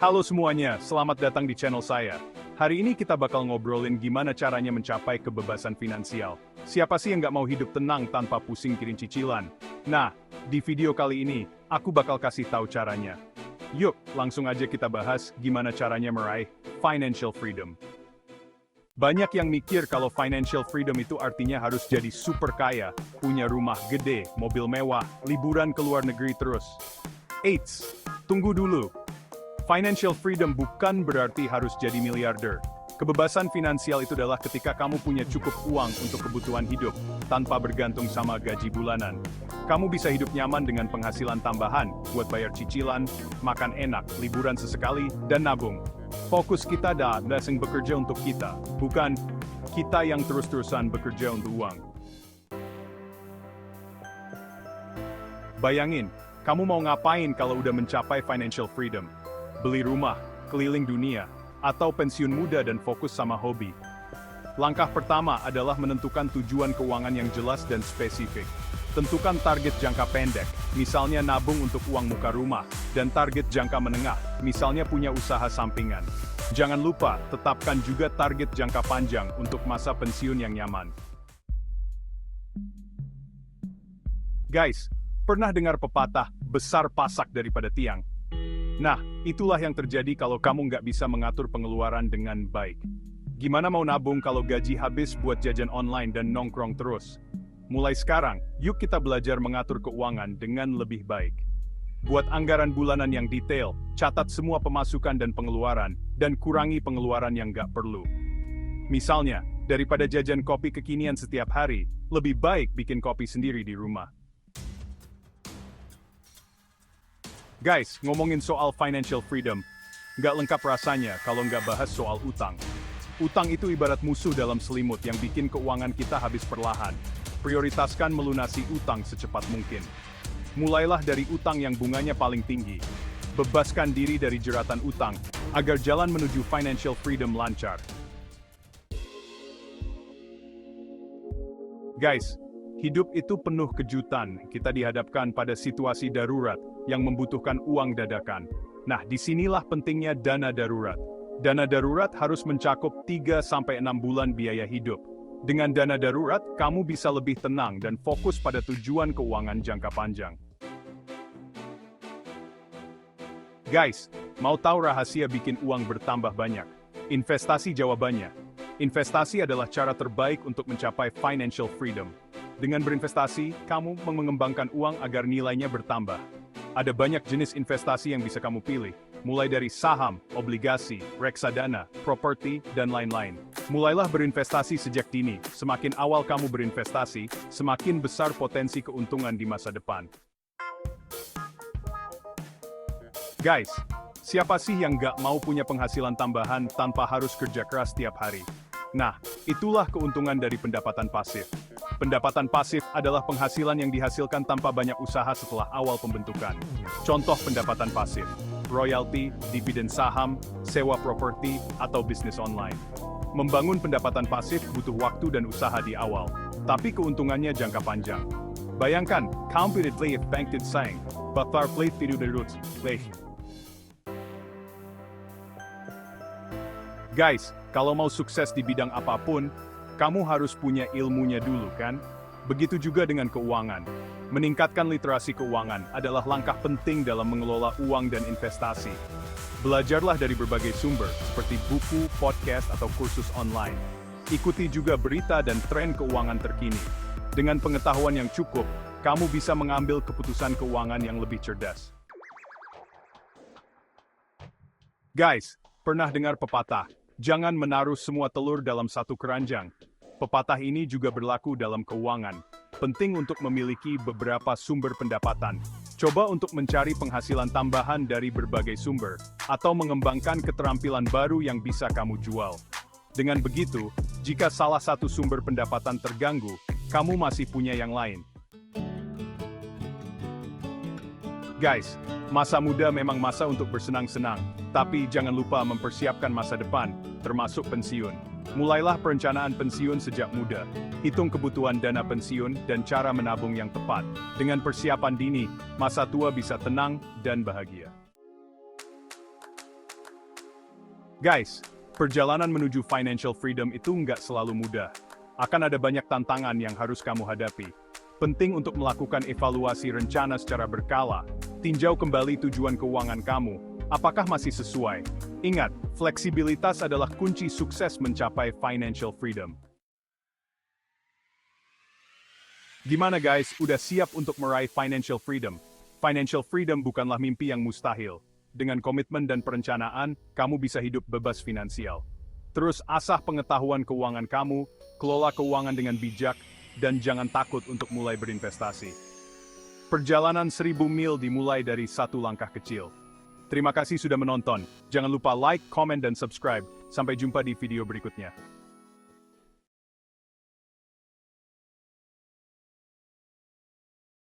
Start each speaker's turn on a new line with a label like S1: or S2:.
S1: Halo semuanya, selamat datang di channel saya. Hari ini kita bakal ngobrolin gimana caranya mencapai kebebasan finansial. Siapa sih yang nggak mau hidup tenang tanpa pusing kirim cicilan? Nah, di video kali ini, aku bakal kasih tahu caranya. Yuk, langsung aja kita bahas gimana caranya meraih financial freedom. Banyak yang mikir kalau financial freedom itu artinya harus jadi super kaya, punya rumah gede, mobil mewah, liburan ke luar negeri terus. Eits, tunggu dulu. Financial freedom bukan berarti harus jadi miliarder. Kebebasan finansial itu adalah ketika kamu punya cukup uang untuk kebutuhan hidup, tanpa bergantung sama gaji bulanan. Kamu bisa hidup nyaman dengan penghasilan tambahan, buat bayar cicilan, makan enak, liburan sesekali, dan nabung. Fokus kita adalah yang bekerja untuk kita, bukan kita yang terus-terusan bekerja untuk uang. Bayangin, kamu mau ngapain kalau udah mencapai financial freedom? Beli rumah, keliling dunia, atau pensiun muda dan fokus sama hobi. Langkah pertama adalah menentukan tujuan keuangan yang jelas dan spesifik. Tentukan target jangka pendek, misalnya nabung untuk uang muka rumah, dan target jangka menengah, misalnya punya usaha sampingan. Jangan lupa, tetapkan juga target jangka panjang untuk masa pensiun yang nyaman. Guys, pernah dengar pepatah, besar pasak daripada tiang? Nah, itulah yang terjadi kalau kamu nggak bisa mengatur pengeluaran dengan baik. Gimana mau nabung kalau gaji habis buat jajan online dan nongkrong terus? Mulai sekarang, yuk kita belajar mengatur keuangan dengan lebih baik. Buat anggaran bulanan yang detail, catat semua pemasukan dan pengeluaran, dan kurangi pengeluaran yang nggak perlu. Misalnya, daripada jajan kopi kekinian setiap hari, lebih baik bikin kopi sendiri di rumah. Guys, ngomongin soal financial freedom, nggak lengkap rasanya kalau nggak bahas soal utang. Utang itu ibarat musuh dalam selimut yang bikin keuangan kita habis perlahan. Prioritaskan melunasi utang secepat mungkin. Mulailah dari utang yang bunganya paling tinggi. Bebaskan diri dari jeratan utang, agar jalan menuju financial freedom lancar. Guys, hidup itu penuh kejutan. Kita dihadapkan pada situasi darurat yang membutuhkan uang dadakan. Nah, disinilah pentingnya dana darurat. Dana darurat harus mencakup 3-6 bulan biaya hidup. Dengan dana darurat, kamu bisa lebih tenang dan fokus pada tujuan keuangan jangka panjang. Guys, mau tahu rahasia bikin uang bertambah banyak? Investasi jawabannya. Investasi adalah cara terbaik untuk mencapai financial freedom. Dengan berinvestasi, kamu mengembangkan uang agar nilainya bertambah. Ada banyak jenis investasi yang bisa kamu pilih, mulai dari saham, obligasi, reksadana, properti, dan lain-lain. Mulailah berinvestasi sejak dini. Semakin awal kamu berinvestasi, semakin besar potensi keuntungan di masa depan. Guys, siapa sih yang nggak mau punya penghasilan tambahan tanpa harus kerja keras setiap hari? Nah, itulah keuntungan dari pendapatan pasif. Pendapatan pasif adalah penghasilan yang dihasilkan tanpa banyak usaha setelah awal pembentukan. Contoh pendapatan pasif: royalti, dividen saham, sewa properti, atau bisnis online. Membangun pendapatan pasif butuh waktu dan usaha di awal, tapi keuntungannya jangka panjang. Bayangkan, completely banked saying, batar plate tidur derut, leh. Guys, kalau mau sukses di bidang apapun, kamu harus punya ilmunya dulu kan? Begitu juga dengan keuangan. Meningkatkan literasi keuangan adalah langkah penting dalam mengelola uang dan investasi. Belajarlah dari berbagai sumber, seperti buku, podcast, atau kursus online. Ikuti juga berita dan tren keuangan terkini. Dengan pengetahuan yang cukup, kamu bisa mengambil keputusan keuangan yang lebih cerdas. Guys, pernah dengar pepatah, jangan menaruh semua telur dalam satu keranjang. Pepatah ini juga berlaku dalam keuangan. Penting untuk memiliki beberapa sumber pendapatan. Coba untuk mencari penghasilan tambahan dari berbagai sumber, atau mengembangkan keterampilan baru yang bisa kamu jual. Dengan begitu, jika salah satu sumber pendapatan terganggu, kamu masih punya yang lain. Guys, masa muda memang masa untuk bersenang-senang, tapi jangan lupa mempersiapkan masa depan, termasuk pensiun. Mulailah perencanaan pensiun sejak muda. Hitung kebutuhan dana pensiun dan cara menabung yang tepat. Dengan persiapan dini, masa tua bisa tenang dan bahagia. Guys, perjalanan menuju financial freedom itu nggak selalu mudah. Akan ada banyak tantangan yang harus kamu hadapi. Penting untuk melakukan evaluasi rencana secara berkala. Tinjau kembali tujuan keuangan kamu. Apakah masih sesuai? Ingat, fleksibilitas adalah kunci sukses mencapai financial freedom. Gimana guys, udah siap untuk meraih financial freedom? Financial freedom bukanlah mimpi yang mustahil. Dengan komitmen dan perencanaan, kamu bisa hidup bebas finansial. Terus asah pengetahuan keuangan kamu, kelola keuangan dengan bijak, dan jangan takut untuk mulai berinvestasi. Perjalanan 1000 mil dimulai dari satu langkah kecil. Terima kasih sudah menonton. Jangan lupa like, comment, dan subscribe. Sampai jumpa di video berikutnya.